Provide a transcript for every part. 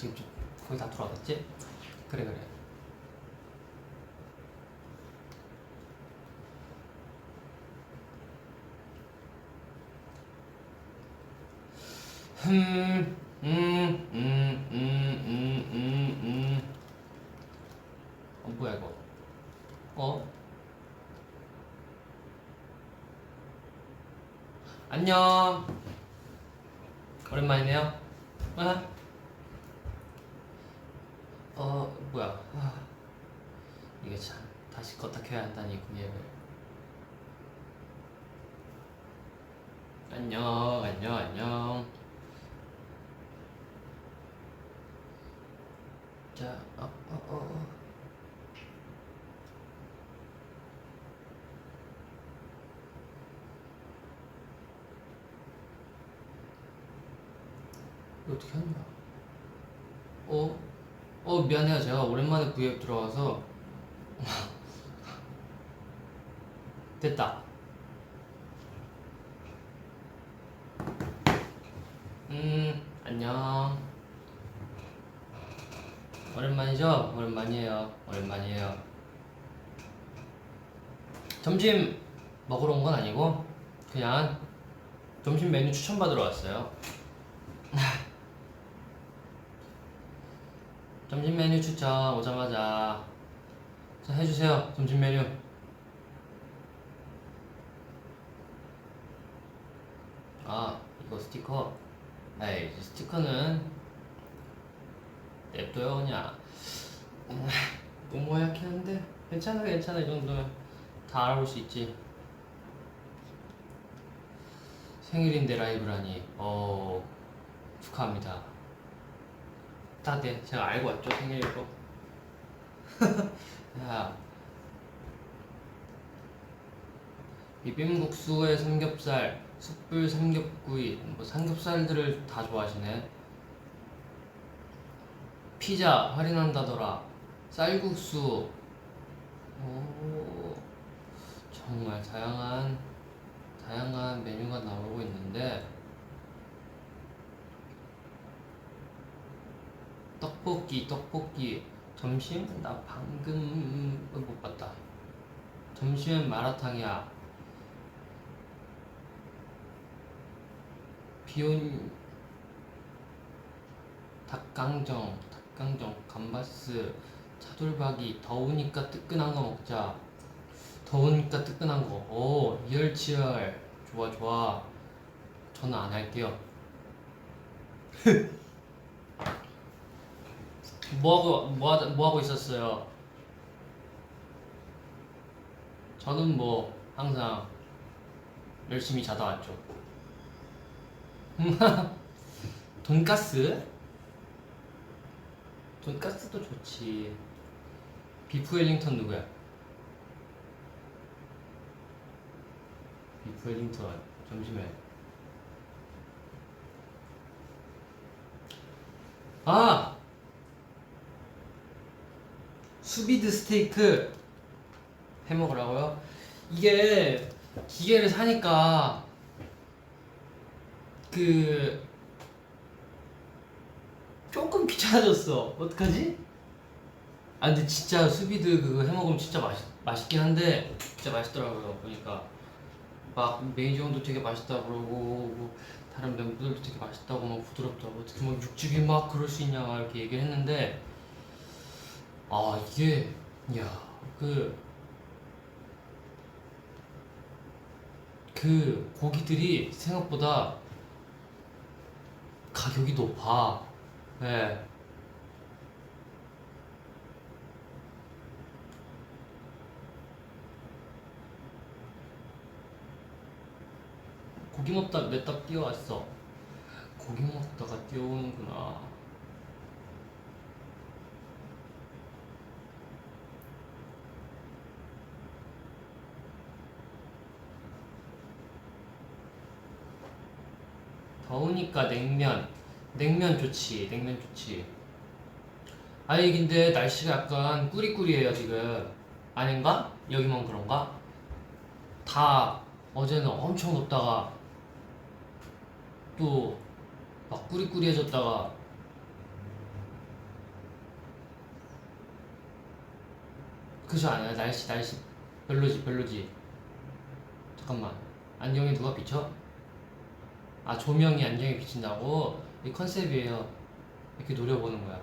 지금 좀 거의 다 돌아갔지? 그래. 뭐야 이거? 안녕. 오랜만이네요. 뭐야? 이게 참 다시 껐다 켜야 한다니 구예를. 안녕. 자, 이거 어떻게 하는 거야? 미안해요. 제가 오랜만에 구앱 들어와서 됐다. 안녕. 오랜만이죠? 오랜만이에요. 점심 먹으러 온 건 아니고 그냥 점심 메뉴 추천받으러 왔어요. 점심 메뉴 추천 오자마자 자, 해주세요. 점심 메뉴. 이거 스티커. 에이, 스티커는 냅둬요 그냥. 너무 하얗긴 한데 괜찮아. 이 정도면 다 알아볼 수 있지. 생일인데 라이브라니. 축하합니다. 제가 알고 왔죠, 생일이고. 야, 비빔국수에 삼겹살, 숯불 삼겹구이, 뭐 삼겹살들을 다 좋아하시네. 피자 할인한다더라. 쌀국수. 정말 다양한 메뉴가 나오고 있는데 떡볶이. 점심? 나 방금 못 봤다. 점심엔 마라탕이야. 비온 닭강정, 감바스, 차돌박이. 더우니까 뜨끈한 거 먹자. 더우니까 뜨끈한 거. 이열치열. 좋아. 저는 안 할게요. 뭐 하고 있었어요? 저는 항상 열심히 자다 왔죠. 돈가스도 좋지. 비프 웰링턴 누구야? 비프 웰링턴 점심에. 수비드 스테이크 해 먹으라고요? 이게 기계를 사니까 조금 귀찮아졌어. 어떡하지? 근데 진짜 수비드 그거 해 먹으면 진짜 맛있긴 한데 진짜 맛있더라고요. 보니까 막 매니저 형도 되게 맛있다 그러고 다른 멤버들도 되게 맛있다고 막 부드럽다고 어떻게 막 육즙이 막 그럴 수 있냐 막 이렇게 얘기를 했는데 이게 그 고기들이 생각보다 가격이 높아. 네. 고기 먹다 맵다 뛰어왔어. 고기 먹다가 뛰어오는구나. 더우니까 냉면 좋지. 근데 날씨가 약간 꾸리꾸리해요 지금. 아닌가? 여기만 그런가? 다 어제는 엄청 덥다가 또 막 꾸리꾸리해졌다가 그죠? 아니야. 날씨 별로지. 잠깐만. 안경에 누가 비쳐? 아, 조명이 안경에 비친다고? 이 컨셉이에요. 이렇게 노려보는 거야.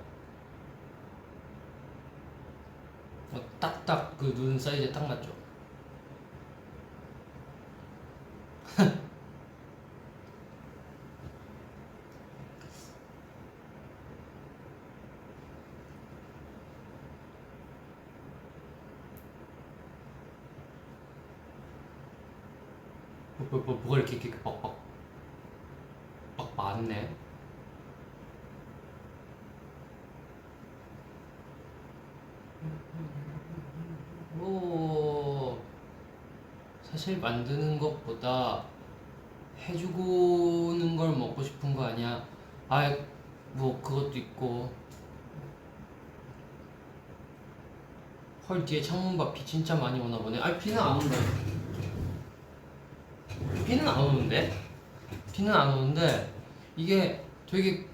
딱딱 그 눈 사이즈에 딱 맞죠? 뭐가 이렇게 막 많네. 뭐 사실 만드는 것보다 해주고는 걸 먹고 싶은 거 아니야? 아, 뭐 그것도 있고. 헐, 뒤에 창문밖 비 진짜 많이 오나 보네. 아, 비는 안 온다. 비는 안 오는데? 비는 안 오는데 이게 되게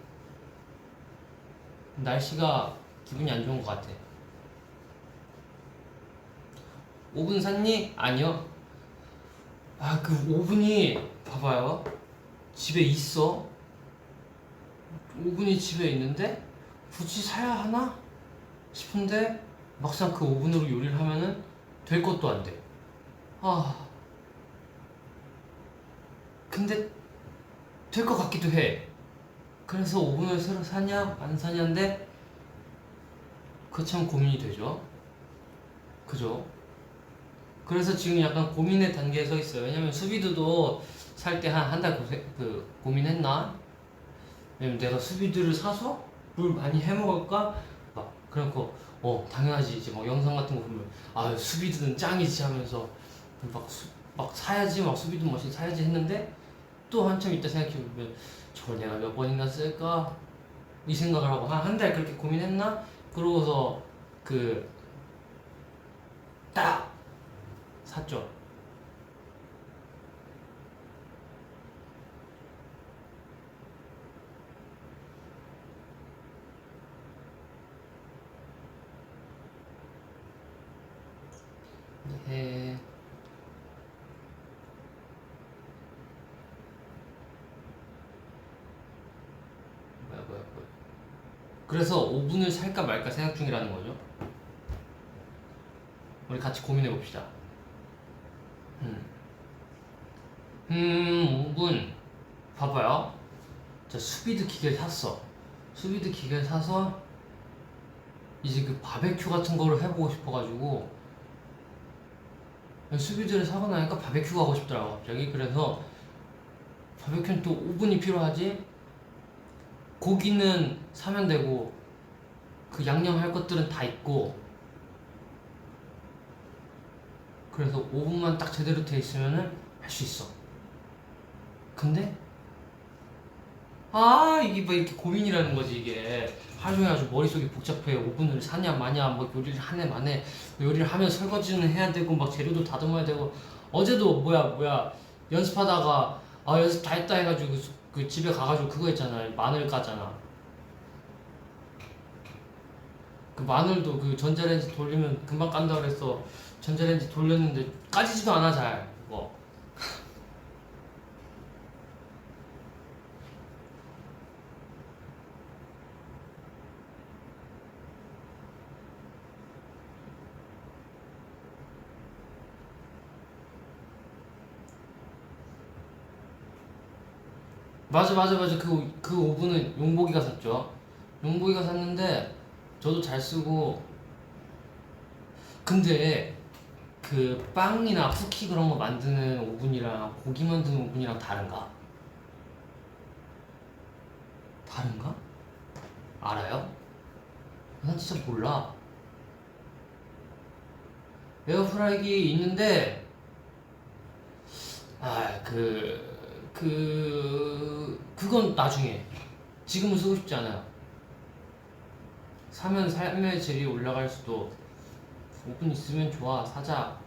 날씨가 기분이 안 좋은 것 같아. 오븐 샀니? 아니요. 아, 그 오븐이 봐봐요. 집에 있어. 오븐이 집에 있는데 굳이 사야 하나 싶은데 막상 그 오븐으로 요리를 하면은 될 것도 안 돼. 아, 근데 될 것 같기도 해. 그래서 오븐을 새로 사냐 안 사냐인데 그 참 고민이 되죠. 그죠? 그래서 지금 약간 고민의 단계에 서 있어요. 왜냐면 수비드도 살 때 한 달 고민했나? 왜냐면 내가 수비드를 사서 뭘 많이 해 먹을까? 막 그래놓고 당연하지. 이제 막 영상 같은 거 보면 아, 수비드는 짱이지 하면서 막 사야지, 막 수비드 머신 사야지 했는데 또 한참 있다 생각해보면 저걸 내가 몇 번이나 쓸까? 이 생각을 하고 한 달 그렇게 고민했나? 그러고서 그 딱 샀죠. 네. 뭐야. 그래서 오븐을 살까 말까 생각 중이라는 거죠. 우리 같이 고민해 봅시다. 음. 오븐. 봐봐요. 자, 수비드 기계를 샀어. 수비드 기계를 사서 이제 그 바베큐 같은 거를 해보고 싶어가지고 수비드를 사고 나니까 바베큐가 하고 싶더라고 갑자기. 그래서 바베큐는 또 오븐이 필요하지. 고기는 사면 되고 그 양념할 것들은 다 있고. 그래서 오븐만 딱 제대로 돼 있으면은 할 수 있어. 근데 이게 뭐 이렇게 고민이라는 거지. 이게 하루 종일 아주 머릿속이 복잡해. 오븐을 사냐 마냐, 뭐 요리를 하네 마네. 요리를 하면 설거지는 해야 되고 막 재료도 다듬어야 되고. 어제도 뭐야 연습하다가 연습 다 했다 해가지고 그 집에 가가지고 그거 했잖아. 마늘 깠잖아. 그 마늘도 그 전자레인지 돌리면 금방 깐다 그래서 전자레인지 돌렸는데 까지지도 않아 잘. 뭐 맞아. 그 오븐은 용복이가 샀죠. 용복이가 샀는데 저도 잘 쓰고. 근데 그 빵이나 쿠키 그런 거 만드는 오븐이랑 고기 만드는 오븐이랑 다른가? 다른가? 알아요? 난 진짜 몰라. 에어프라이기 있는데 그건 나중에. 지금은 쓰고 싶지 않아요. 사면 삶의 질이 올라갈 수도. 오븐 있으면 좋아. 사자.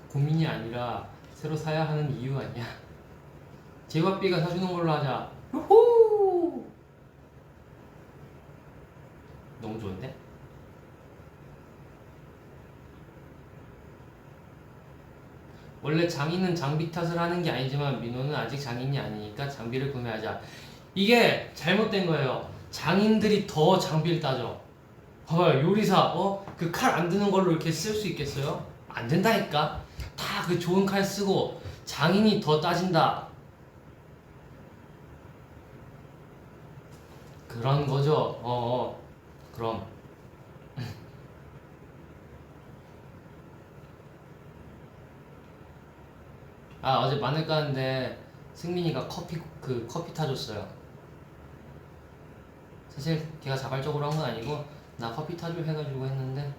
고민이 아니라 새로 사야 하는 이유 아니야. 제밥비가 사주는 걸로 하자. 후후. 너무 좋은데? 원래 장인은 장비 탓을 하는 게 아니지만 민호는 아직 장인이 아니니까 장비를 구매하자. 이게 잘못된 거예요. 장인들이 더 장비를 따져. 봐봐요, 요리사, 그 칼 안 드는 걸로 이렇게 쓸 수 있겠어요? 안 된다니까. 다 그 좋은 칼 쓰고 장인이 더 따진다. 그런 거죠. 그럼. 어제 마늘 까는데 승민이가 커피 타줬어요. 사실 걔가 자발적으로 한 건 아니고 나 커피 타줘 해가지고 했는데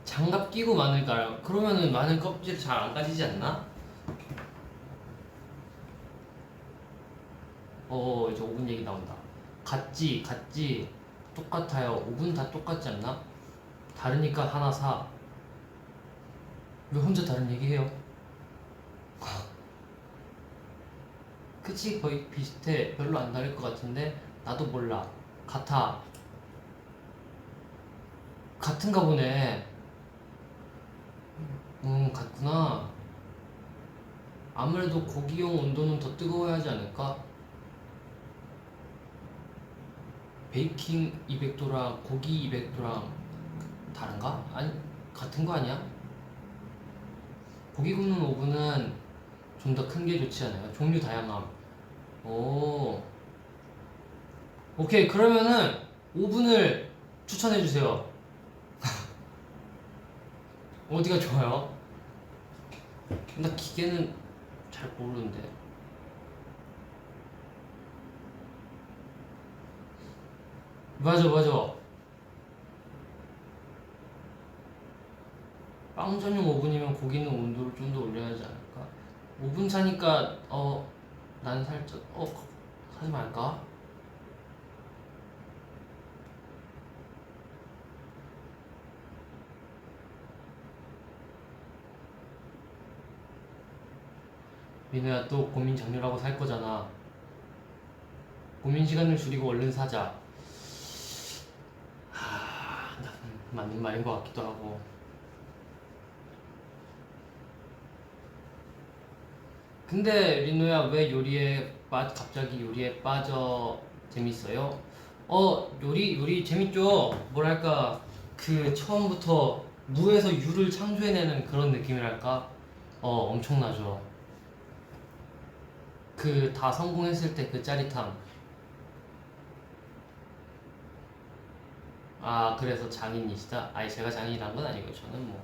장갑 끼고 마늘 깔아요. 그러면은 마늘 껍질 잘 안 까지지 않나? 이제 오븐 얘기 나온다. 같지 똑같아요. 오븐 다 똑같지 않나? 다르니까 하나 사. 왜 혼자 다른 얘기해요? 그치, 거의 비슷해. 별로 안 다를 것 같은데 나도 몰라. 같아. 같은가 보네. 같구나. 아무래도 고기용 온도는 더 뜨거워야 하지 않을까? 베이킹 200도랑 고기 200도랑 다른가? 아니, 같은 거 아니야? 고기 굽는 오븐은 좀 더 큰 게 좋지 않아요? 종류 다양함. 오, 오케이. 그러면은 오븐을 추천해 주세요. 어디가 좋아요? 나 기계는 잘 모르는데. 맞아. 빵 전용 오븐이면 고기는 온도를 좀 더 올려야 하지 않을까? 오븐 사니까 난 살짝 사지 말까? 민우야, 또 고민 장렬하고 살 거잖아. 고민 시간을 줄이고 얼른 사자. 맞는 말인 것 같기도 하고. 근데 민우야, 왜 갑자기 요리에 빠져? 재밌어요? 요리 재밌죠? 뭐랄까, 그 처음부터 무에서 유를 창조해내는 그런 느낌이랄까? 엄청나죠. 그 다 성공했을 때 그 짜릿함. 그래서 장인이시다? 아니, 제가 장인이란 건 아니고 저는 뭐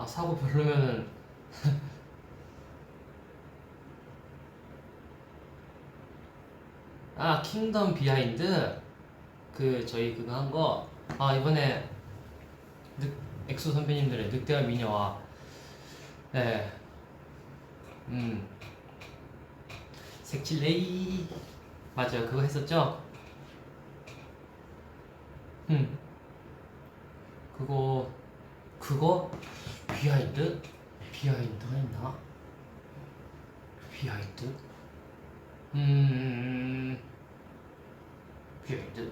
사고 별로면은 킹덤 비하인드. 저희 그거 한 거. 이번에 엑소 선배님들의 늑대와 미녀와 네 색칠레이 맞아요, 그거 했었죠. 음 그거 비하인드가 있나? 비하인드 비하인드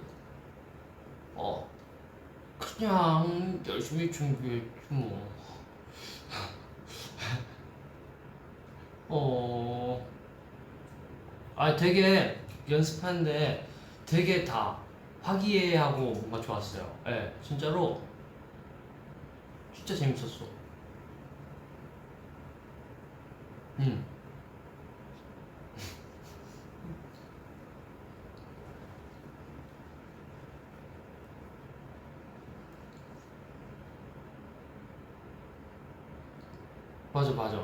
그냥 열심히 준비했지 뭐. 되게 연습하는데 되게 다 화기애애하고 뭔가 좋았어요. 예, 진짜로 진짜 재밌었어. 음, 맞아.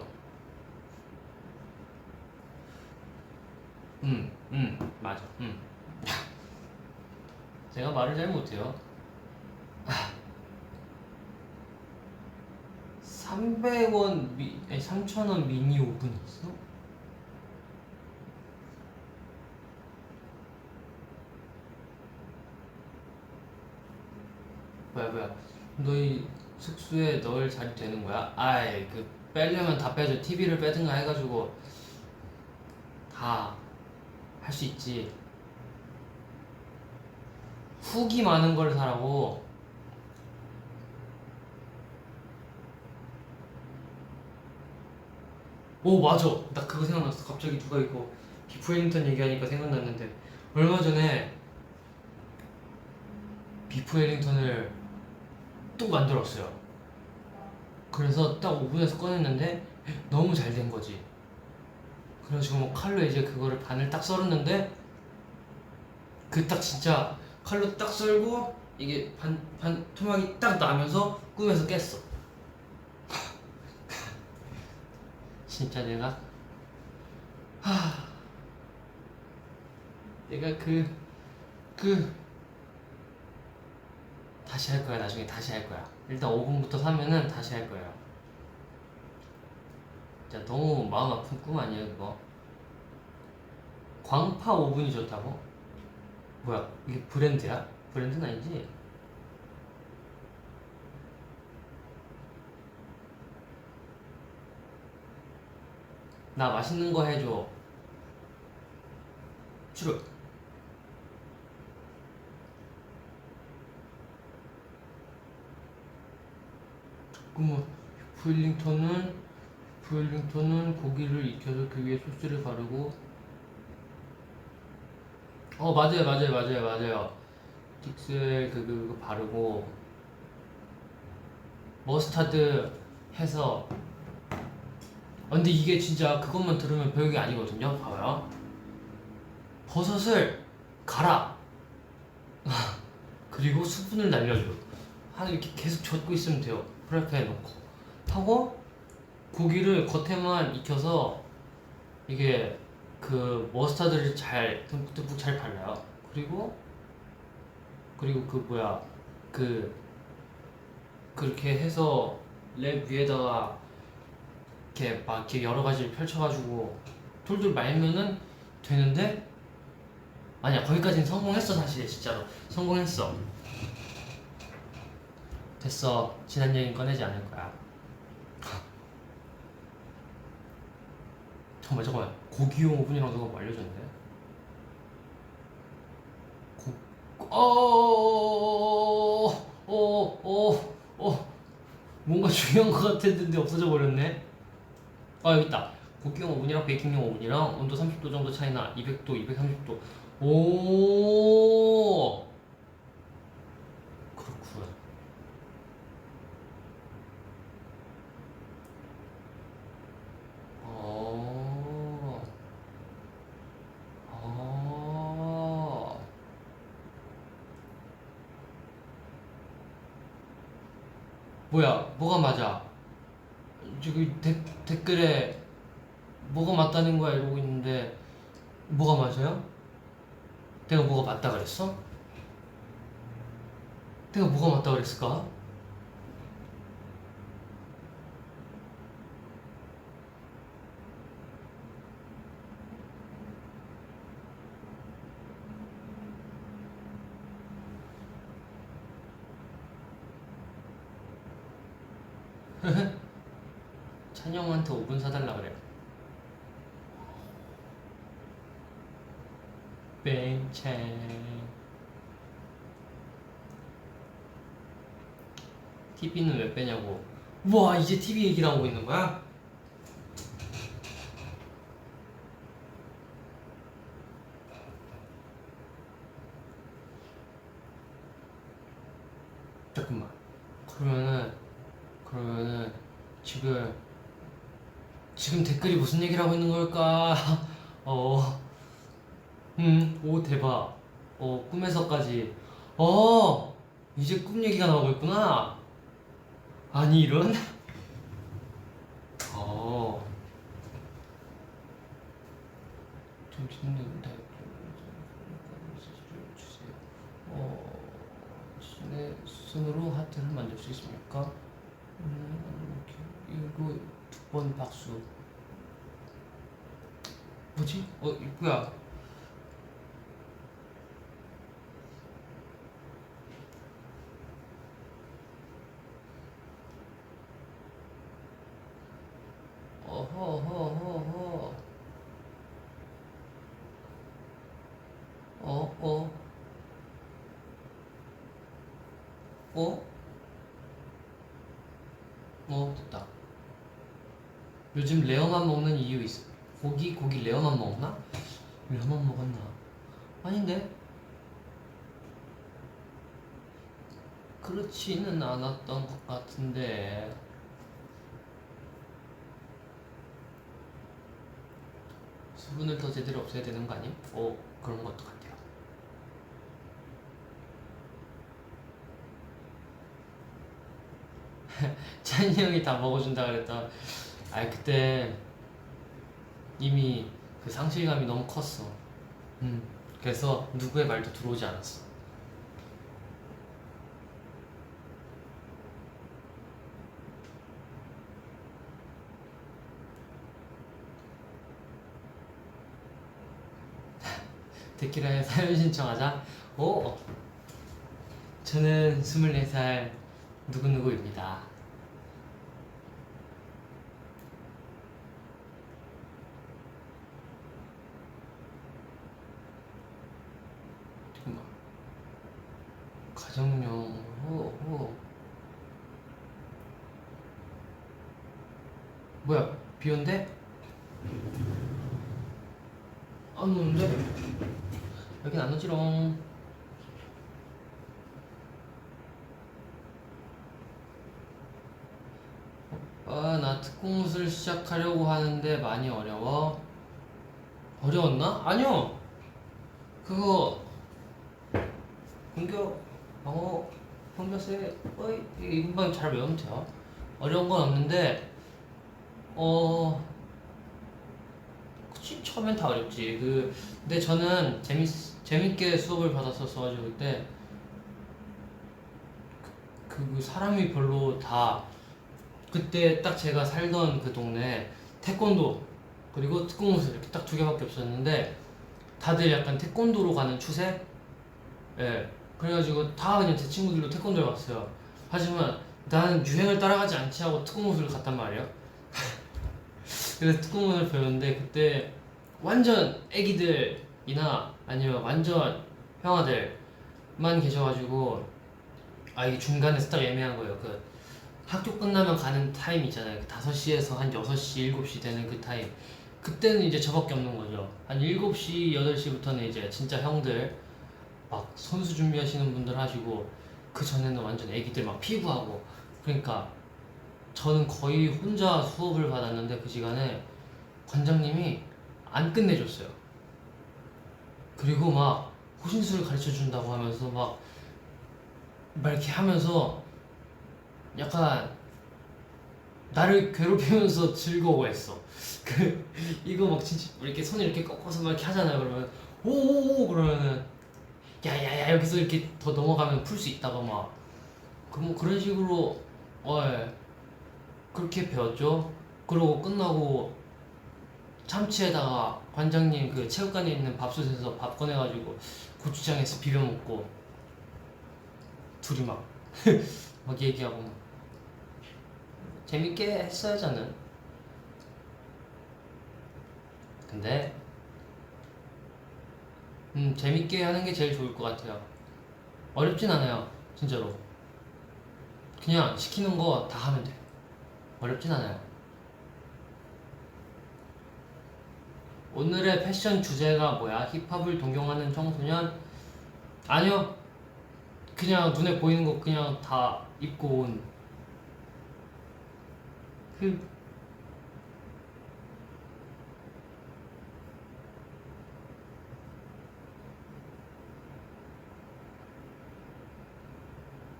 맞아. 제가 말을 잘 못해요. 300원 3,000원 미니 오븐 있어? 뭐야 너희 숙소에 넣을 자리 되는 거야? 아이 그 빼려면 다 빼줘. TV를 빼든가 해가지고 다 할 수 있지. 훅이 많은 걸 사라고. 오 맞아, 나 그거 생각났어. 갑자기 누가 이거 비프 웰링턴 얘기하니까 생각났는데 얼마 전에 비프 웰링턴을 또 만들었어요. 그래서 딱 오븐에서 꺼냈는데 너무 잘 된 거지. 그래가지고 뭐 칼로 이제 그거를 반을 딱 썰었는데 그 딱 진짜 칼로 딱 썰고 이게 반 토막이 딱 나면서 꿈에서 깼어. 진짜 내가 그 다시 할 거야. 나중에 다시 할 거야. 일단 오븐부터 사면은 다시 할 거예요. 진짜 너무 마음 아픈 꿈 아니에요 그거? 광파 오븐이 좋다고? 뭐야 이게 브랜드야? 브랜드는 아니지? 나 맛있는 거 해줘. 싫어. 잠깐만. 푸일링턴은 고기를 익혀서 그 위에 소스를 바르고. 맞아요. 틱스엘 그거 바르고 머스타드 해서. 근데 이게 진짜 그것만 들으면 별게 아니거든요. 봐봐요. 버섯을 갈아. 그리고 수분을 날려줘. 한 이렇게 계속 젓고 있으면 돼요. 프라이팬에 넣고 하고 고기를 겉에만 익혀서 이게 그 머스타드를 잘 듬뿍듬뿍 잘 발라요. 그리고 그 뭐야 그 그렇게 해서 랩 위에다가 이렇게 막 이렇게 여러 가지를 펼쳐가지고 돌돌 말면은 되는데. 아니야, 거기까지는 성공했어. 사실 진짜로 성공했어. 됐어. 지난 얘기는 꺼내지 않을 거야. 잠깐만. 고기용 오븐이랑 누가 뭐 알려줬는데? 뭔가 중요한 것 같았는데 없어져 버렸네. 여기 있다. 고기용 오븐이랑 베이킹용 오븐이랑 온도 30도 정도 차이나 200도, 230도. 오, 그렇군. 어, 어. 뭐야, 뭐가 맞아? 저기 댓글에 뭐가 맞다는 거야 이러고 있는데 뭐가 맞아요? 내가 뭐가 맞다 그랬어? 내가 뭐가 맞다 그랬을까? 찬영한테 5분 사달라 그래. 뱅창. TV는 왜 빼냐고. 우와, 이제 TV 얘기를 하고 있는 거야? 잠깐만. 그러면은 지금 댓글이 무슨 얘기를 하고 있는 걸까? 어, 오 대박. 꿈에서까지. 이제 꿈 얘기가 나오고 있구나. 아니 이런. 어, 좀 짓는 다 주세요. 신의 손으로 하트를 만들 수 있습니까? 이거 2번 박수. 뭐지? 뭐야? 어허허허허. 어? 어? 어? 됐다. 요즘 레어만 먹는 이유 있어. 고기 레어만 먹나? 레어만 먹었나? 아닌데? 그렇지는 않았던 것 같은데. 수분을 더 제대로 없애야 되는 거 아님? 그런 것도 같아요. 찬이 형이 다 먹어준다 그랬다. 그때 이미 그 상실감이 너무 컸어. 그래서 누구의 말도 들어오지 않았어. 데키라에 사연 신청하자. 저는 24살 누구누구입니다. 가정용 뭐야, 비온대? 안 오는데? 여긴 안 오지롱. 나 특공무술 시작하려고 하는데 많이 어려워? 어려웠나? 아니요. 그거 공격, 방어, 공격세, 이것만 잘 외우면 돼요. 어려운 건 없는데, 그치, 처음엔 다 어렵지. 근데 저는 재밌게 수업을 받았었어가지고, 그때, 사람이 별로 다, 그때 딱 제가 살던 그 동네, 태권도, 그리고 특공무술 이렇게 딱 2개밖에 없었는데, 다들 약간 태권도로 가는 추세? 예. 그래가지고 다 그냥 제 친구들도 태권도를 갔어요. 하지만 나는 유행을 따라가지 않지 하고 특공무술을 갔단 말이에요. 그래서 특공무술을 배웠는데 그때 완전 애기들이나 아니면 완전 형아들만 계셔가지고 이게 중간에서 딱 애매한 거예요. 학교 끝나면 가는 타임 있잖아요. 5시에서 한 6시, 7시 되는 그 타임. 그때는 이제 저밖에 없는 거죠. 한 7시, 8시부터는 이제 진짜 형들 막 선수 준비하시는 분들 하시고, 그 전에는 완전 애기들 막 피구하고. 그러니까 저는 거의 혼자 수업을 받았는데 그 시간에 관장님이 안 끝내줬어요. 그리고 막 호신술을 가르쳐 준다고 하면서 막 이렇게 하면서 약간 나를 괴롭히면서 즐거워했어. 이거 막 진짜 이렇게 손을 이렇게 꺾어서 막 이렇게 하잖아요. 그러면 오오오 그러면은 야야야 여기서 이렇게 더 넘어가면 풀 수 있다고 뭐 그런 식으로 예, 그렇게 배웠죠. 그러고 끝나고 참치에다가 관장님 그 체육관에 있는 밥솥에서 밥 꺼내가지고 고추장에서 비벼 먹고 둘이 막 얘기하고 재밌게 했어요 저는. 근데 재밌게 하는 게 제일 좋을 것 같아요. 어렵진 않아요 진짜로. 그냥 시키는 거 다 하면 돼. 어렵진 않아요. 오늘의 패션 주제가 뭐야? 힙합을 동경하는 청소년? 아니요. 그냥 눈에 보이는 거 그냥 다 입고 온 그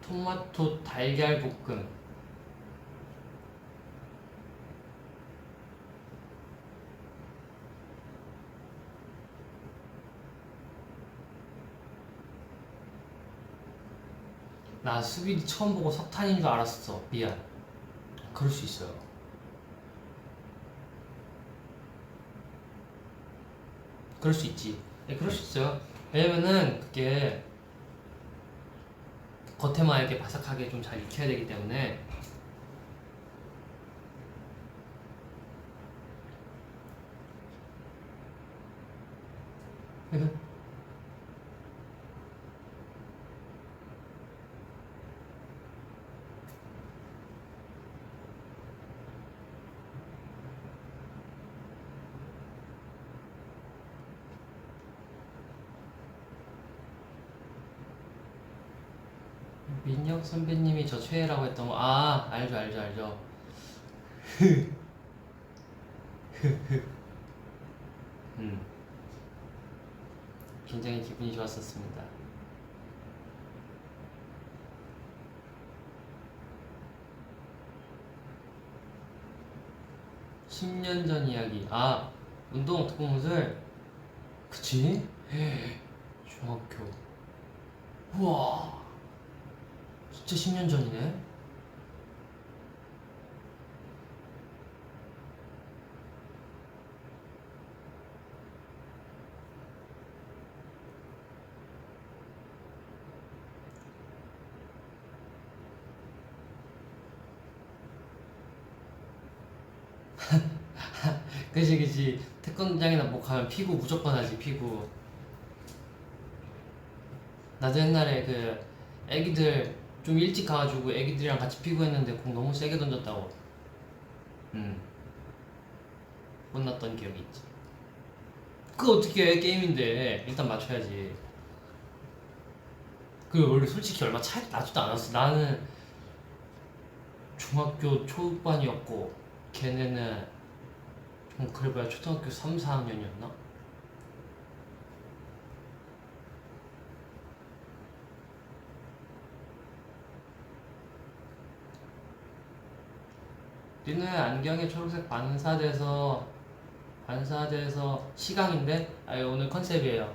토마토 달걀 볶음. 나 수빈이 처음 보고 석탄인 줄 알았어. 미안. 그럴 수 있어요. 그럴 수 있지. 네, 그럴 수 있어요. 왜냐면은 그게 겉에만 이렇게 바삭하게 좀 잘 익혀야 되기 때문에. 민혁 선배님이 저 최애라고 했던 거, 아, 알죠, 알죠, 알죠. 음, 굉장히 기분이 좋았었습니다. 10년 전 이야기. 아, 운동 특공무술. 그치? 중학교. 우와, 진짜 10년 전이네. 그치, 그치. 태권도장이나 뭐 가면 피구 무조건 하지, 피구. 나도 옛날에 그 애기들 좀 일찍 가가지고 애기들이랑 같이 피구 했는데 공 너무 세게 던졌다고 혼났던 기억이 있지. 그거 어떻게 해, 게임인데 일단 맞춰야지. 그 원래 솔직히 얼마 차이 나지도 않았어. 나는 중학교 초반이었고 걔네는 그래봐야 초등학교 3, 4학년이었나? 니네 안경에 초록색 반사돼서 시강인데? 아, 오늘 컨셉이에요.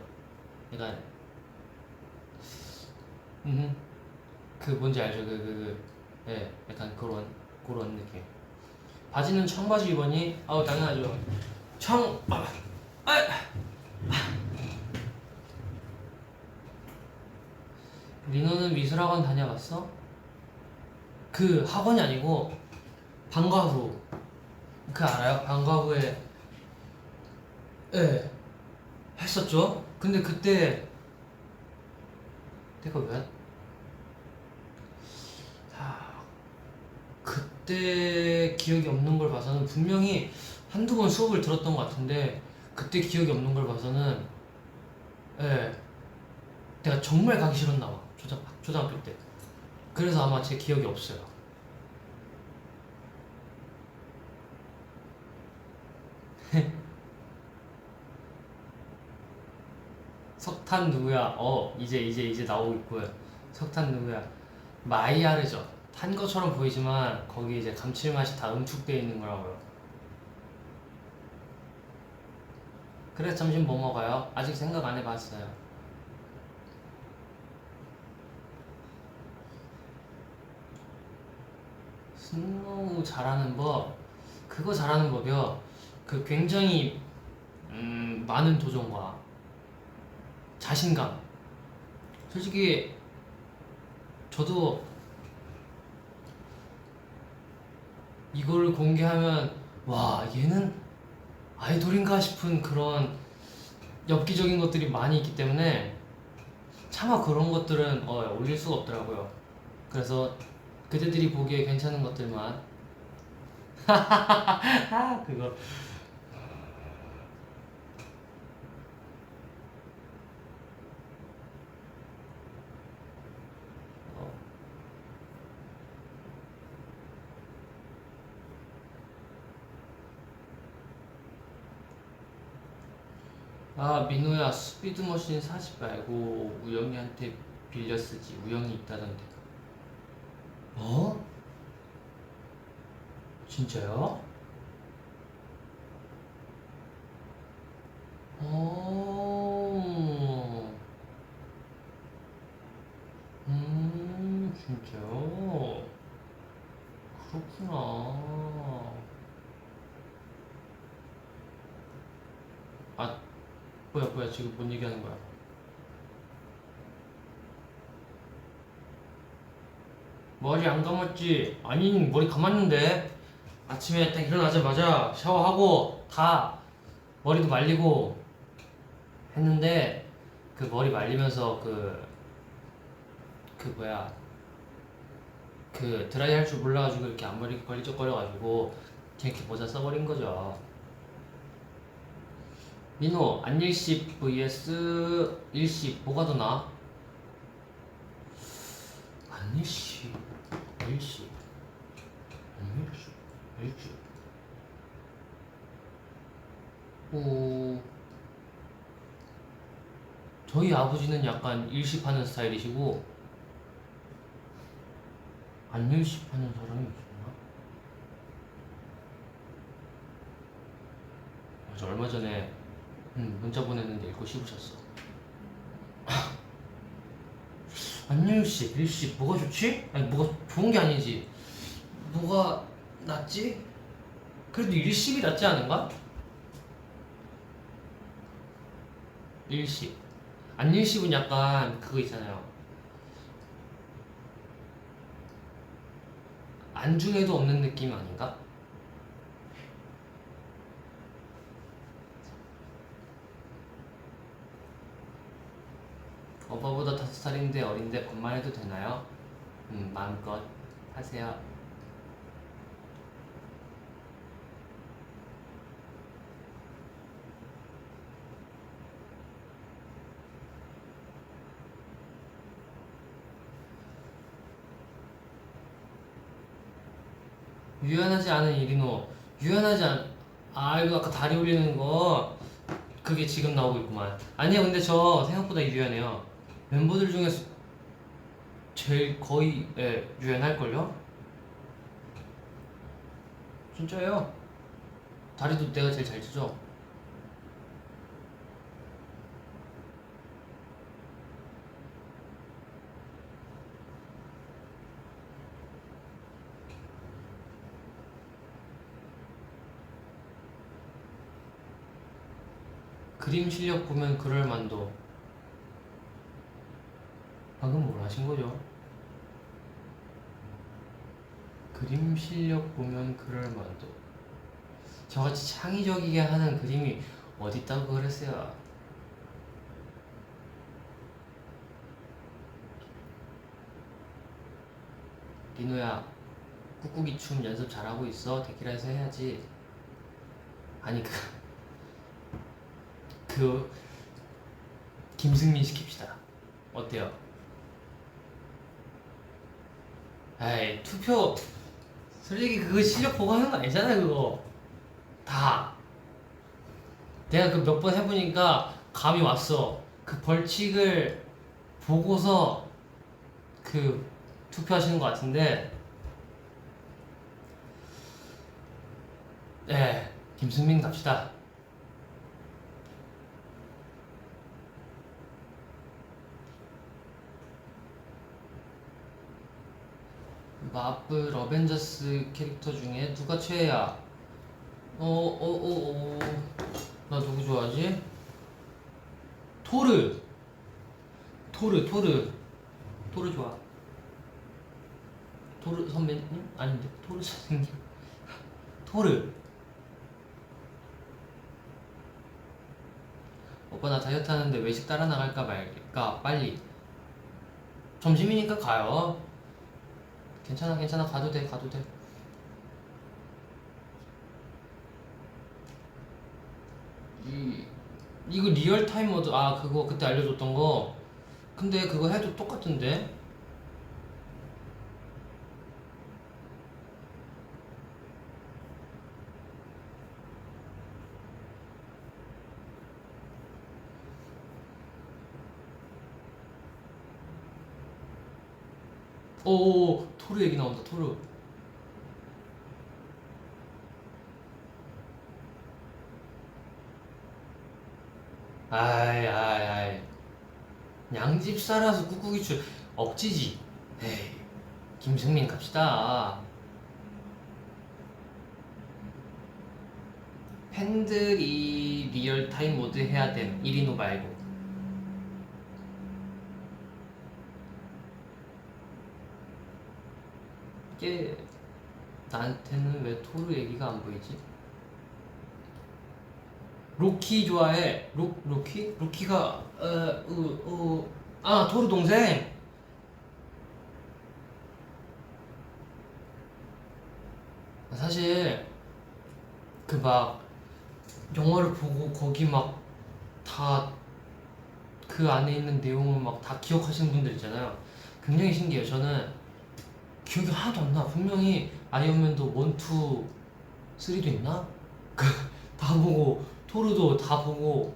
그러니까 그 뭔지 알죠? 예, 약간 그런 느낌. 바지는 청바지 입었니? 아우, 당연하죠. 민호는 미술학원 다녀봤어? 그 학원이 아니고 방과후. 그 알아요? 방과후에 예 했었죠. 근데 그때 내가 왜 그때 기억이 없는 걸 봐서는 분명히 한두 번 수업을 들었던 것 같은데 그때 기억이 없는 걸 봐서는 예 내가 정말 가기 싫었나 봐. 초등학교 때. 그래서 아마 제 기억이 없어요. 석탄 누구야? 이제 나오고 있고요. 석탄 누구야? 마이야르죠. 탄 것처럼 보이지만 거기 이제 감칠맛이 다 응축되어 있는 거라고요. 그래, 점심 뭐 먹어요? 아직 생각 안 해봤어요. 스노우 잘하는 법. 그거 잘하는 법이요. 그 굉장히 많은 도전과 자신감. 솔직히 저도 이걸 공개하면 와, 얘는 아이돌인가 싶은 그런 엽기적인 것들이 많이 있기 때문에 차마 그런 것들은 올릴 수가 없더라고요. 그래서 그대들이 보기에 괜찮은 것들만 그거. 어. 아, 민호야, 스피드머신 사지 말고 우영이한테 빌려 쓰지. 우영이 있다던데. 어? 진짜요? 어, 진짜요? 그렇구나. 뭐야 지금 뭔 얘기하는 거야? 머리 안 감았지? 아니 머리 감았는데 아침에 딱 일어나자마자 샤워하고 다 머리도 말리고 했는데 그 머리 말리면서 그 뭐야 그 드라이 할 줄 몰라가지고 이렇게 앞머리 걸리적거려가지고 이렇게 모자 써버린 거죠. 민호 안일십 vs 일십 뭐가 더 나아? 안일십 일십 안일십 일십 오 저희 아버지는 약간 일십하는 스타일이시고 안일십하는 사람이 있었나? 저 얼마 전에 문자 보냈는데 읽고 씹으셨어. 안일십 일십 뭐가 좋지? 아니 뭐가 좋은 게 아니지. 뭐가 낫지? 그래도 일십이 낫지 않은가? 일십 안일십은 약간 그거 있잖아요. 안중에도 없는 느낌 아닌가? 오빠보다 5살인데 어린데 반말해도 되나요? 마음껏 하세요. 유연하지 않은 이리노 유연하지 않... 아 이거 아까 다리 올리는 거 그게 지금 나오고 있구만. 아니요 근데 저 생각보다 유연해요. 멤버들 중에서 제일 거의 유연할걸요? 진짜예요. 다리도 내가 제일 잘 치죠. 그림 실력 보면 그럴 만도. 방금 뭘 하신 거죠? 그림 실력 보면 그럴 만도. 저같이 창의적이게 하는 그림이 어딨다고 그랬어요. 리노야 꾹꾹이 춤 연습 잘하고 있어? 데키라에서 해야지. 아니 그 김승민 시킵시다. 어때요? 에이 투표 솔직히 그거 실력 보고 하는 거 아니잖아 그거. 다 내가 그 몇 번 해보니까 감이 왔어. 그 벌칙을 보고서 그 투표하시는 것 같은데 네 김승민 갑시다. 마블 어벤져스 캐릭터 중에 누가 최애야? 나 누구 좋아하지? 토르 좋아. 토르 선배님? 아닌데 토르 선생님. 토르. 오빠 나 다이어트 하는데 외식 따라 나갈까 말까. 빨리 점심이니까 가요. 괜찮아 가도 돼. 이거 리얼타임 모드. 아 그거 그때 알려줬던 거. 근데 그거 해도 똑같은데. 오 토르 얘기 나온다. 토르. 아이 양집 살아서 꾹꾹이 출 억지지. 에이 김승민 갑시다. 팬들이 리얼타임 모드 해야 됨. 이리노 말고. 이게 나한테는 왜 토르 얘기가 안 보이지? 로키 좋아해. 로키? 로키가 토르 동생. 사실 그 막 영화를 보고 거기 막 다 그 안에 있는 내용을 막 다 기억하시는 분들 있잖아요. 굉장히 신기해요. 저는 기억이 하나도 안 나. 분명히 아이언맨도 1, 2, 3도 있나? 그 다 보고 토르도 다 보고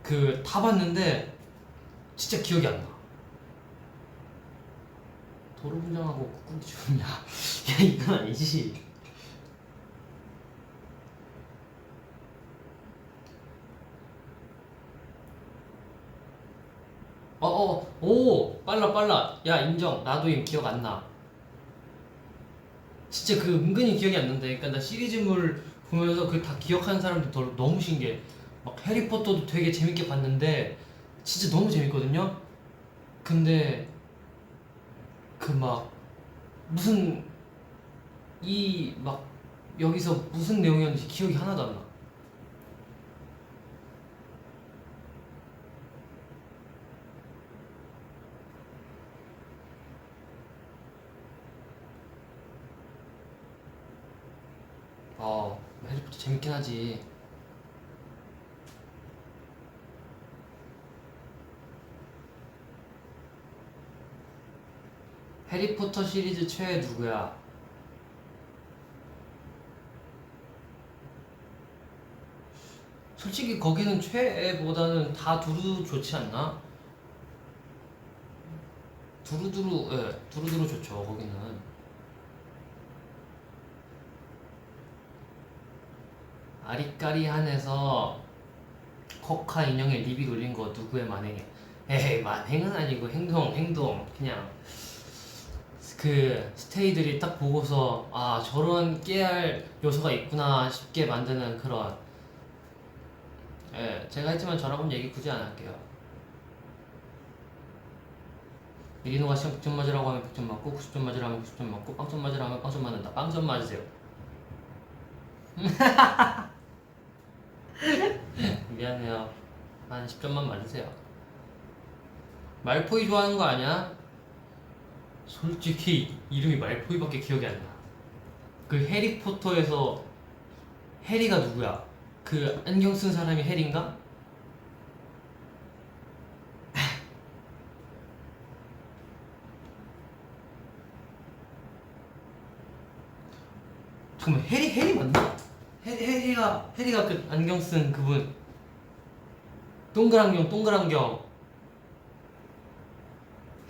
그 다 봤는데 진짜 기억이 안 나. 도로 분장하고 꾹꾹이 죽냐? 야 이건 아니지. 오 빨라. 야 인정. 나도 기억 안 나. 진짜 그 은근히 기억이 안 난다. 그러니까 나 시리즈물 보면서 그 다 기억하는 사람들 너무 신기해. 막 해리포터도 되게 재밌게 봤는데 진짜 너무 재밌거든요. 근데 그 막 무슨 이 막 여기서 무슨 내용이었는지 기억이 하나도 안 나. 해리포터 재밌긴 하지. 해리포터 시리즈 최애 누구야? 솔직히 거기는 최애보다는 다 두루 좋지 않나? 두루두루 좋죠 거기는. 아리까리한에서 코카 인형에 리비 돌린 거 누구의 만행이야? 에이 만행은 아니고 행동 그냥 그 스테이들이 딱 보고서 아 저런 깨알 요소가 있구나 싶게 만드는 그런. 제가 했지만 저랑은 얘기 굳이 안 할게요. 이리노가 시험 100점 맞으라고 하면 100점 맞고 90점 맞으라 하면 90점 맞고 빵점 맞으라 하면 빵점 맞는다. 빵점 맞으세요. 미안해요. 한 10점만 맞으세요. 말포이 좋아하는 거 아니야? 솔직히 이름이 말포이밖에 기억이 안 나. 그 해리포터에서 해리가 누구야? 그 안경 쓴 사람이 해리인가? 잠깐만 해리 맞나? 해리가 그 안경 쓴 그분. 동그란경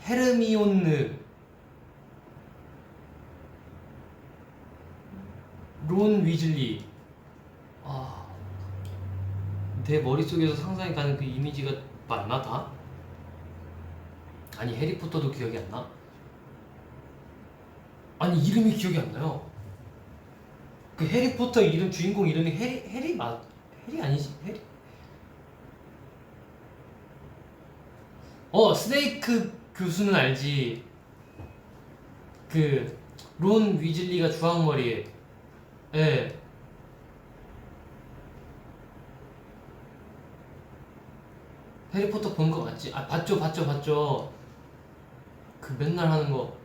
헤르미온느 론 위즐리. 내 머릿속에서 상상이 가는 그 이미지가 맞나 다? 아니 해리포터도 기억이 안 나? 아니 이름이 기억이 안 나요. 그 해리포터 이름 주인공 이름이 해리 아니지? 해리? 스네이크 교수는 알지. 그 론 위즐리가 주황머리. 예. 해리포터 본 거 맞지? 봤죠. 그 맨날 하는 거.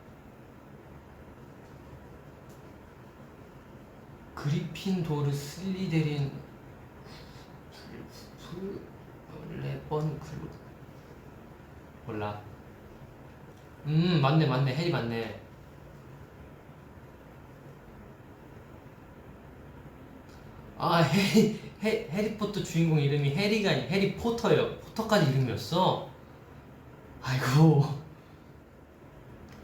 그리핀도르 슬리데린 레번 클로. 몰라. 맞네. 해리 맞네. 해리포터 주인공 이름이 해리가 아니 해리포터예요. 포터까지 이름이었어. 아이고.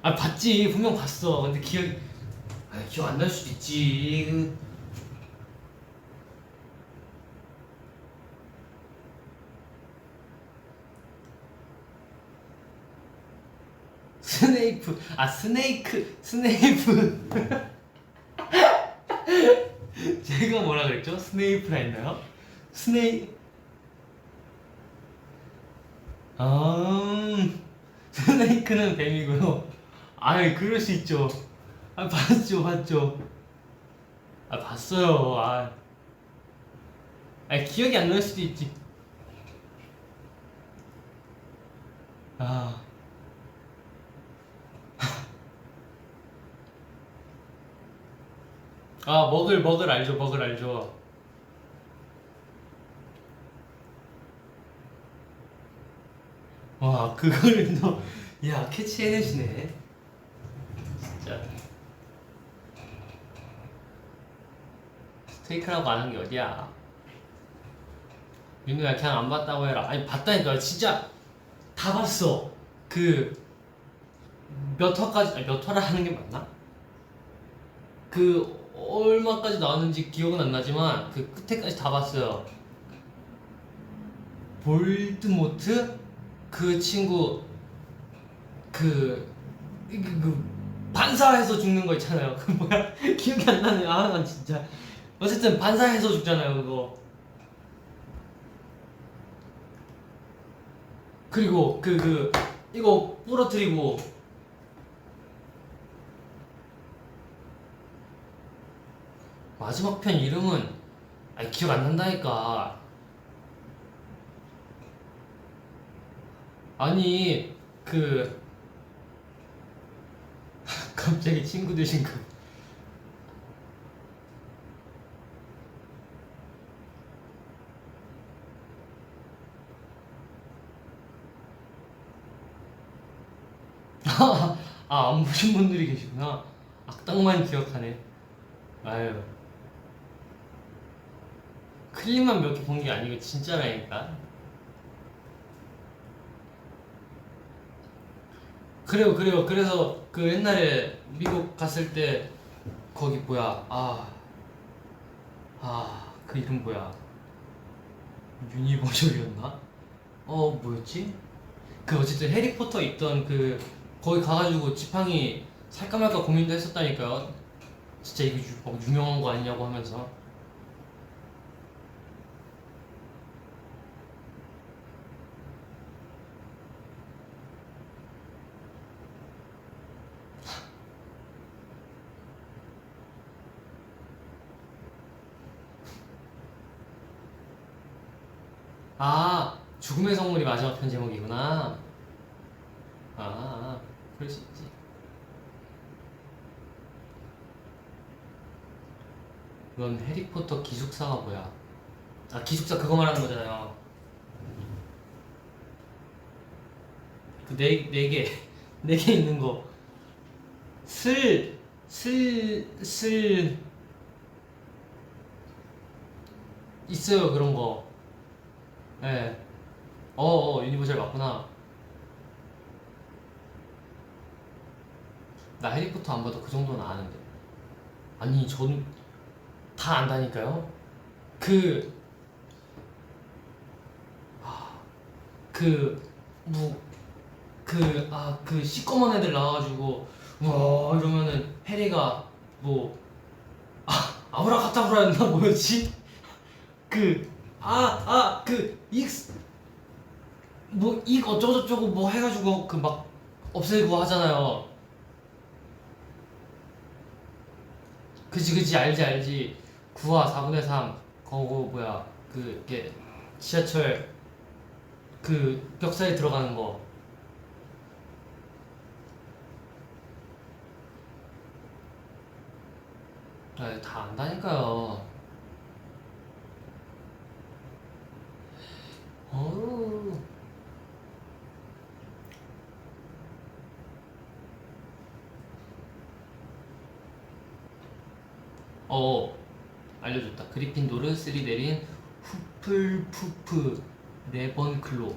봤지. 분명 봤어. 근데 기억 안 날 수도 있지. 스네이프. 내가 뭐라 그랬죠? 스네이프라 했나요? 스네이 아 스네이크는 뱀이고요. 아이 그럴 수 있죠. 아 봤죠. 아 봤어요. 기억이 안 날 수도 있지. 아 먹을 알죠. 먹을 알죠. 와 그거를 너 야 캐치해내시네 진짜. 스테이크라고 안 한 게 어디야. 윤우야 그냥 안 봤다고 해라. 아니 봤다니까 진짜 다 봤어. 그 몇 화까지 아니, 몇 화라 하는 게 맞나? 그 얼마까지 나왔는지 기억은 안 나지만 그 끝에까지 다 봤어요. 볼드모트 그 친구 그 반사해서 죽는 거 있잖아요. 그 뭐야 기억이 안 나네. 난 진짜 어쨌든 반사해서 죽잖아요 그거. 그리고 이거 부러뜨리고 마지막 편 이름은 기억 안 난다니까. 아니 갑자기 친구 되신 그 안 보신 분들이 계시구나. 악당만 기억하네. 아유 클립만 몇 개 본 게 아니고 진짜라니까. 그래요. 그래서 그 옛날에 미국 갔을 때 거기 뭐야 그 이름 뭐야 유니버셜이었나? 뭐였지? 그 어쨌든 해리포터 있던 그 거기 가가지고 지팡이 살까 말까 고민도 했었다니까요. 진짜 이거 유명한 거 아니냐고 하면서. 죽음의 성물이 마지막 편 제목이구나. 그럴 수 있지. 그건 해리포터 기숙사가 뭐야? 기숙사 그거 말하는 거잖아요. 그 네 개, 네 개 있는 거. 있어요 그런 거. 예. 유니버셜 맞구나. 나 해리포터 안 봐도 그 정도는 아는데. 아니 전 다 안다니까요. 그 시꺼먼 애들 나와가지고 와 이러면은 해리가 뭐 아브라카타브라였나 뭐였지? 익 어쩌고저쩌고 뭐 해가지고 그 막 없애고 하잖아요. 그지 알지 9화 4분의 3 거고 뭐야 그게 지하철 그 벽사에 들어가는 거. 다 안다니까요. 어우. 알려줬다. 그리핀도르, 스리데린, 후플푸프, 레번클로.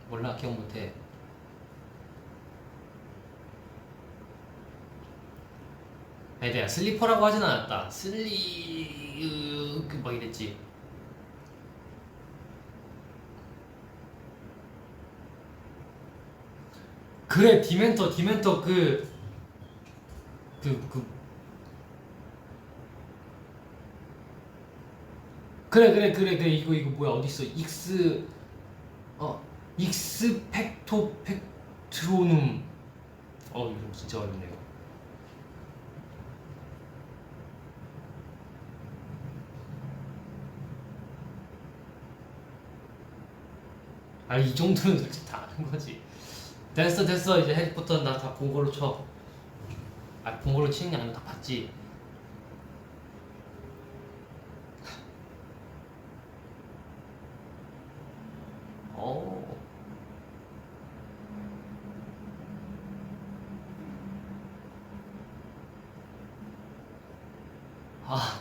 몰라 기억 못해. 내가 슬리퍼라고 하진 않았다. 막 이랬지. 그래 디멘터 그래 이거 뭐야 어딨어 익스펙토펙트로눔. 이거 진짜 어렵네요. 이 정도는 솔직히 다 아는 거지. 됐어 이제 해리포터 나 다 본 걸로 쳐. 본 걸로 치는 게 아니고 다 봤지. 어.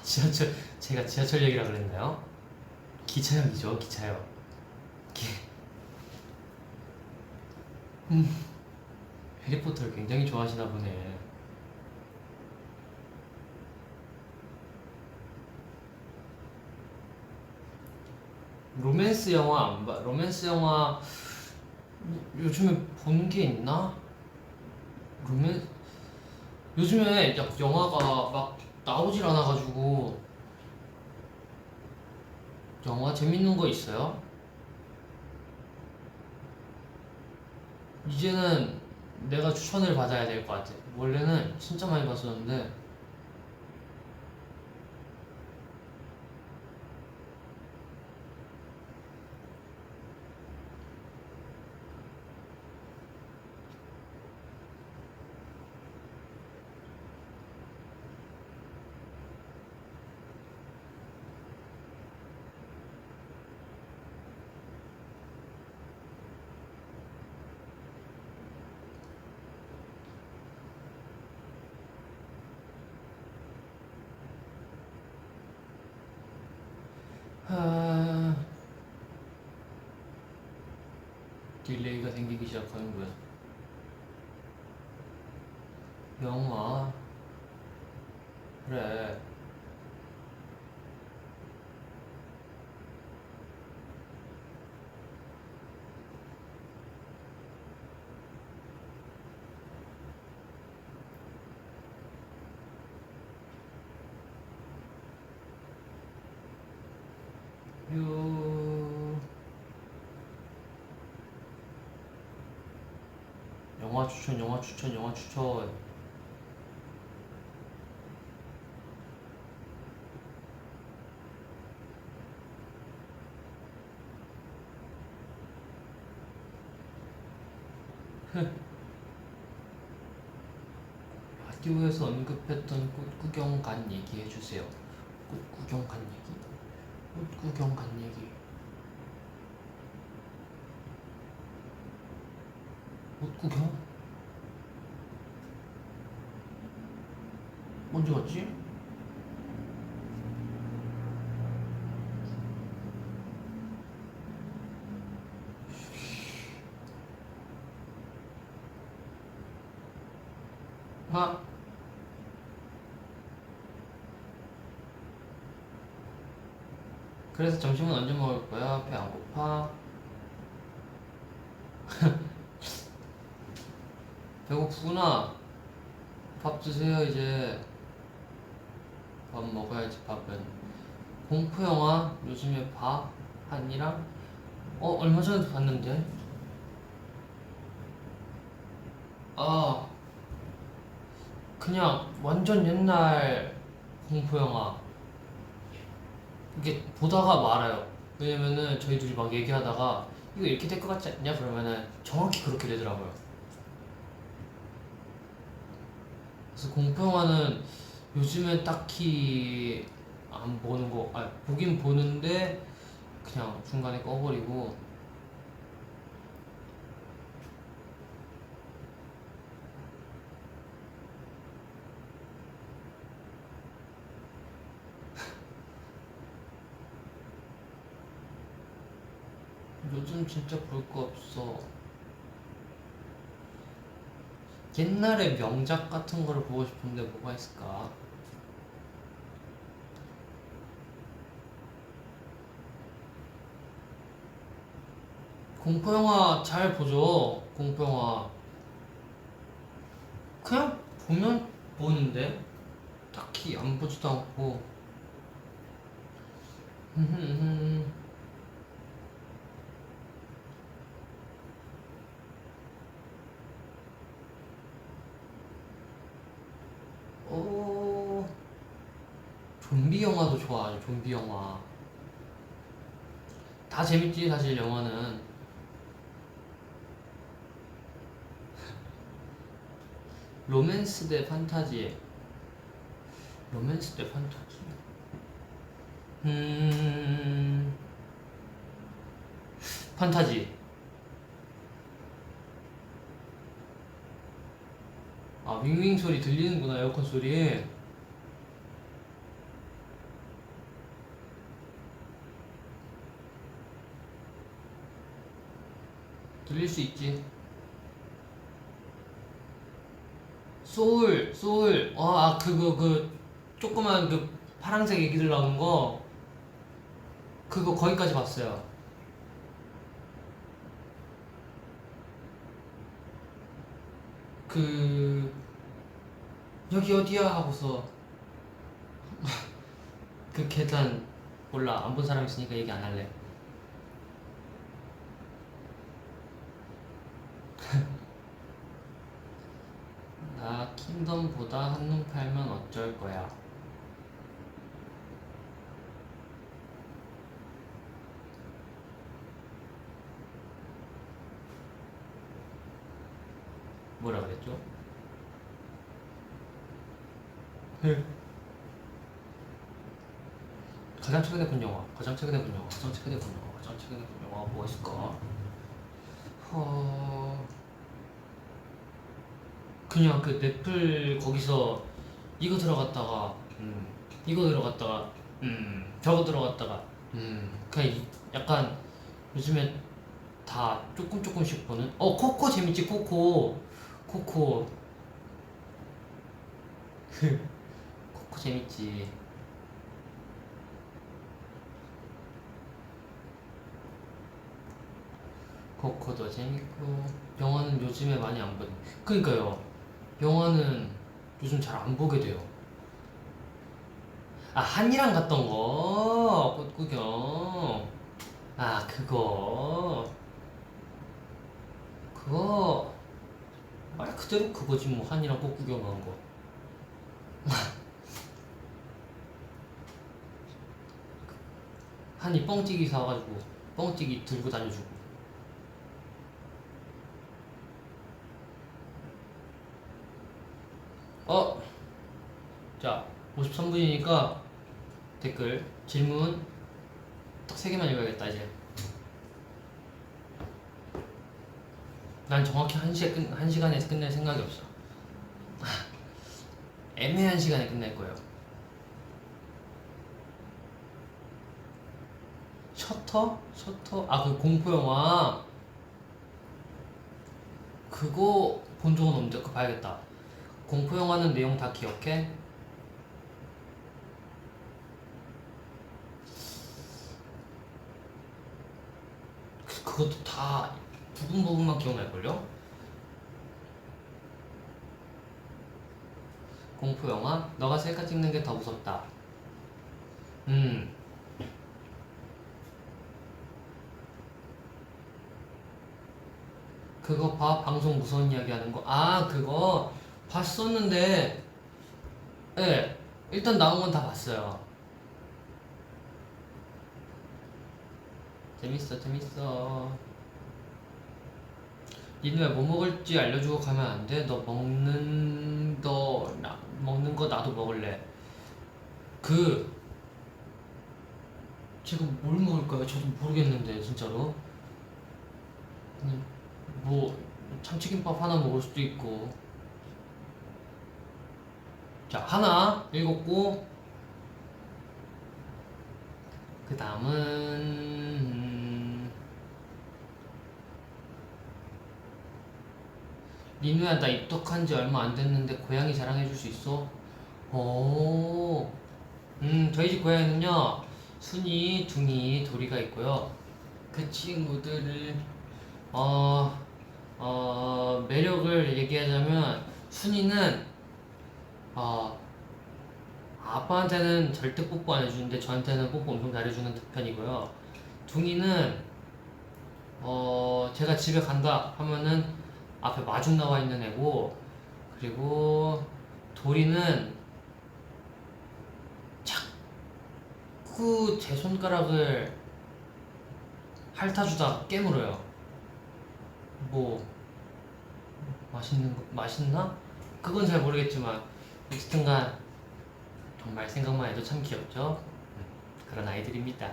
지하철. 제가 지하철 얘기라 그랬나요? 기차역이죠, 기차역. 기... 해리포터를 굉장히 좋아하시나 보네. 로맨스 영화 안 봐. 로맨스 영화 요즘에 본 게 있나? 요즘에 영화가 막 나오질 않아가지고. 영화 재밌는 거 있어요? 이제는 내가 추천을 받아야 될 것 같아. 원래는 진짜 많이 봤었는데. 아... 딜레이가 생기기 시작하는 거야. 영화. 그래. 요... 영화 추천. 라디오에서 언급했던 꽃구경 간 얘기 해주세요. 꽃구경 간 얘기? 꽃구경 간 얘기. 꽃구경? 언제 갔지? 아, 그래서 점심은 언제 먹을 거야? 배 안 고파? 배고프구나. 밥 드세요 이제. 밥 먹어야지. 밥은 공포 영화 요즘에 봐? 한이랑 얼마 전에 봤는데. 그냥 완전 옛날 공포 영화. 이게 보다가 말아요. 왜냐면은 저희 둘이 막 얘기하다가 이거 이렇게 될 것 같지 않냐? 그러면은 정확히 그렇게 되더라고요. 그래서 공포 영화는 요즘에 딱히 안 보는 거, 보긴 보는데 그냥 중간에 꺼버리고. 요즘 진짜 볼 거 없어. 옛날에 명작 같은 거를 보고 싶은데 뭐가 있을까? 공포 영화 잘 보죠. 공포 영화 그냥 보면 보는데 딱히 안 보지도 않고. 오, 좀비 영화도 좋아하죠. 좀비 영화 다 재밌지 사실 영화는. 로맨스 대 판타지. 로맨스 대 판타지. 판타지. 아, 윙윙 소리 들리는구나, 에어컨 소리. 들릴 수 있지. 소울. 아, 그거, 조그만 파란색 애기들 나오는 거. 그거 거기까지 봤어요. 여기 어디야? 하고서 그 계단 몰라. 안 본 사람 있으니까 얘기 안 할래. 나 킹덤보다 한눈 팔면 어쩔 거야. 뭐라 그랬죠? 가장 최근에 본 영화, 가장 최근에 본 영화, 가장 최근에 본 영화, 가장 최근에 본 영화 뭐가 있을까? 그냥 그 넷플 거기서 이거 들어갔다가 이거 들어갔다가 저거 들어갔다가 그냥 약간 요즘에 다 조금씩 보는. 코코 재밌지. 코코 코코 코코 재밌지. 코코도 재밌고. 영화는 요즘에 많이 안 보네. 그러니까요, 영화는 요즘 잘 안 보게 돼요. 아, 한이랑 갔던 거 꽃구경. 아, 그거 말 그대로 그거지 뭐. 한이랑 꽃구경 간 거. 한이 뻥튀기 사가지고 뻥튀기 들고 다녀주고. 자, 53분이니까 댓글 질문 딱 3개만 읽어야겠다 이제. 난 정확히 1시간에 끝낼 생각이 없어. 애매한 시간에 끝낼 거예요. 셔터? 아, 그 공포영화. 그거 본 적은 없는데 그거 봐야겠다. 공포영화는 내용 다 기억해? 그것도 다 부분만 기억날걸요? 공포영화? 너가 셀카 찍는 게 더 무섭다. 그거 봐. 방송 무서운 이야기 하는 거. 아, 그거 봤었는데, 네, 일단 나온 건 다 봤어요. 재밌어. 니는 왜 뭐 먹을지 알려주고 가면 안 돼? 너 먹는 거 나도 먹을래. 지금 뭘 먹을까요? 저도 모르겠는데 진짜로. 뭐 참치김밥 하나 먹을 수도 있고. 자, 하나 읽었고, 그 다음은 리누야, 나 입덕한 지 얼마 안 됐는데 고양이 자랑해줄 수 있어? 저희 집 고양이는요, 순이, 둥이, 도리가 있고요. 그 친구들을 매력을 얘기하자면, 순이는 아빠한테는 절대 뽀뽀 안 해주는데 저한테는 뽀뽀 엄청 잘해주는 편이고요. 둥이는 제가 집에 간다 하면은 앞에 마중 나와 있는 애고, 그리고 도리는 자꾸 제 손가락을 핥아주다가 깨물어요. 뭐 맛있나? 그건 잘 모르겠지만 어쨌든간 정말 생각만 해도 참 귀엽죠. 그런 아이들입니다.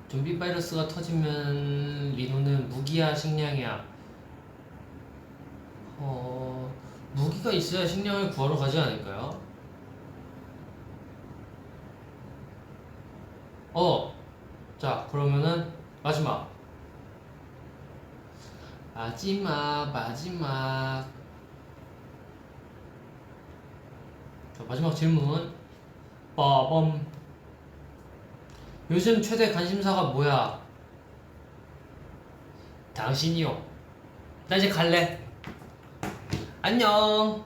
좀비 바이러스가 터지면 리노는 무기야 식량이야? 무기가 있어야 식량을 구하러 가지 않을까요? 자, 그러면은 마지막. 자, 마지막 질문. 빠범. 요즘 최대 관심사가 뭐야? 당신이요. 나 이제 갈래. 안녕.